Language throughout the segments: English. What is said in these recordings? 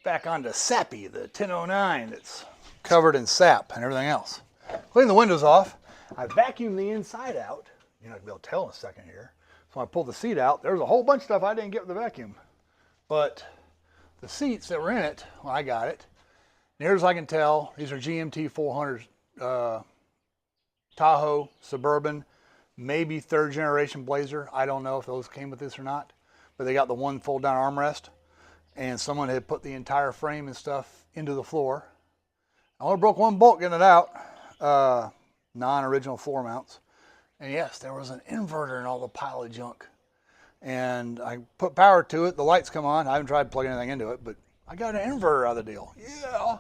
back onto Sappy the 1009 that's covered in sap and everything else. Clean the windows off. I vacuumed the inside out. You're not going to be able to tell in a second here. So when I pulled the seat out, there was a whole bunch of stuff I didn't get with the vacuum. But the seats that were in it, well, I got it. Near as I can tell, these are GMT400 Tahoe, Suburban, maybe third generation Blazer. I don't know if those came with this or not, but they got the one fold down armrest, and someone had put the entire frame and stuff into the floor. I only broke one bolt getting it out, non-original floor mounts. And yes, there was an inverter in all the pile of junk. And I put power to it, the lights come on. I haven't tried plugging anything into it, but I got an inverter out of the deal. Yeah.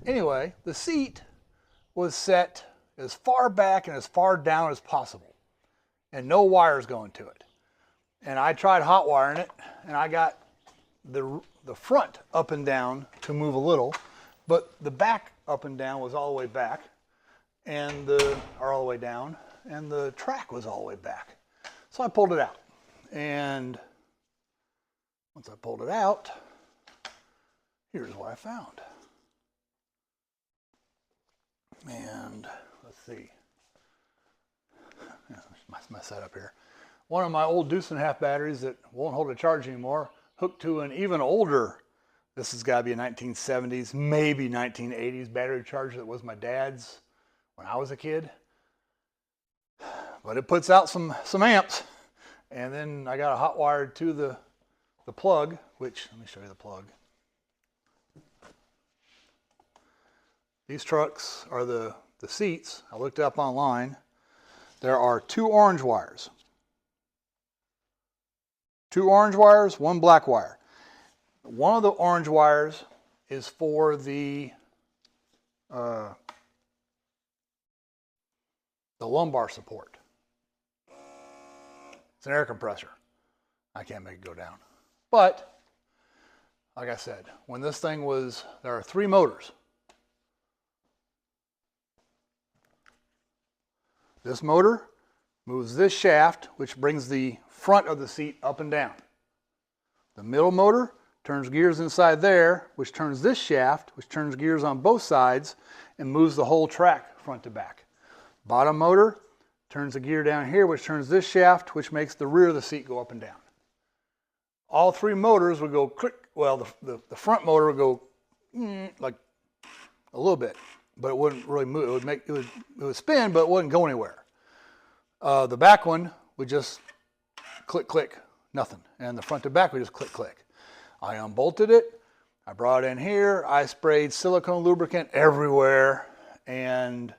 Anyway, the seat was set as far back and as far down as possible, and no wires going to it. And I tried hot wiring it, and I got the front up and down to move a little, but the back up and down was all the way back, and all the way down, and the track was all the way back. So I pulled it out, and once I pulled it out, here's what I found. And let's see. Yeah, my setup here. One of my old deuce and a half batteries that won't hold a charge anymore, hooked to an even older, this has got to be a 1970s, maybe 1980s battery charger that was my dad's when I was a kid. But it puts out some amps. And then I got a hot wired to the plug, which, let me show you the plug. These trucks are the seats. I looked up online. There are two orange wires. Two orange wires, one black wire. One of the orange wires is for the lumbar support. It's an air compressor. I can't make it go down. But, like I said, when this thing was, there are three motors. This motor moves this shaft, which brings the front of the seat up and down. The middle motor turns gears inside there, which turns this shaft, which turns gears on both sides, and moves the whole track front to back. Bottom motor turns the gear down here, which turns this shaft, which makes the rear of the seat go up and down. All three motors would go click. Well, the front motor would go like a little bit, but it wouldn't really move. It would spin, but it wouldn't go anywhere. The back one would just click, click, nothing. And the front to back would just click, click. I unbolted it. I brought it in here. I sprayed silicone lubricant everywhere and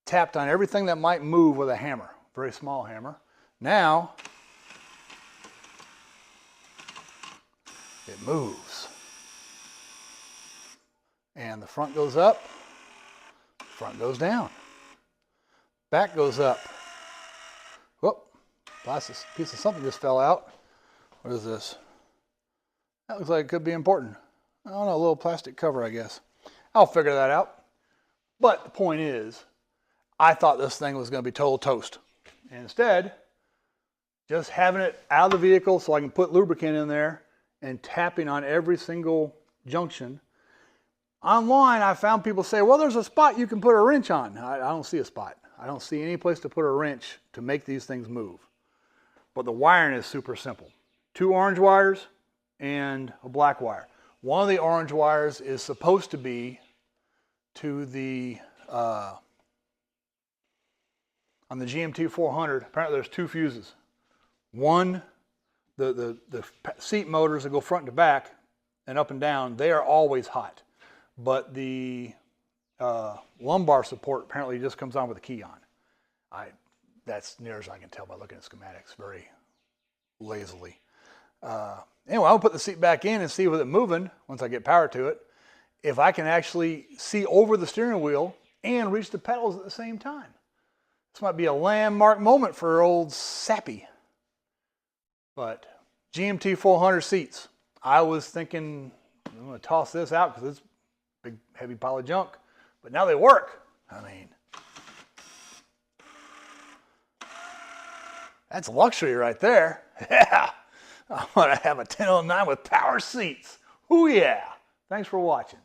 tapped on everything that might move with a hammer, very small hammer. Now, it moves. And the front goes up, front goes down. Back goes up. Whoop, piece of something just fell out. What is this? That looks like it could be important. I don't know, a little plastic cover, I guess. I'll figure that out. But the point is, I thought this thing was going to be total toast. And instead, just having it out of the vehicle so I can put lubricant in there and tapping on every single junction. Online, I found people say, well, there's a spot you can put a wrench on. I don't see a spot. I don't see any place to put a wrench to make these things move. But the wiring is super simple. Two orange wires and a black wire. One of the orange wires is supposed to be to the, on the GMT400, apparently there's two fuses. One, the seat motors that go front to back and up and down, they are always hot. But the lumbar support apparently just comes on with a key on. That's near as I can tell by looking at schematics very lazily. Anyway, I'll put the seat back in and see with it moving once I get power to it. If I can actually see over the steering wheel and reach the pedals at the same time. This might be a landmark moment for old Sappy. But GMT400 seats. I was thinking I'm going to toss this out because it's a big heavy pile of junk. But now they work. I mean, that's luxury right there. Yeah. I want to have a 1009 with power seats. Ooh yeah. Thanks for watching.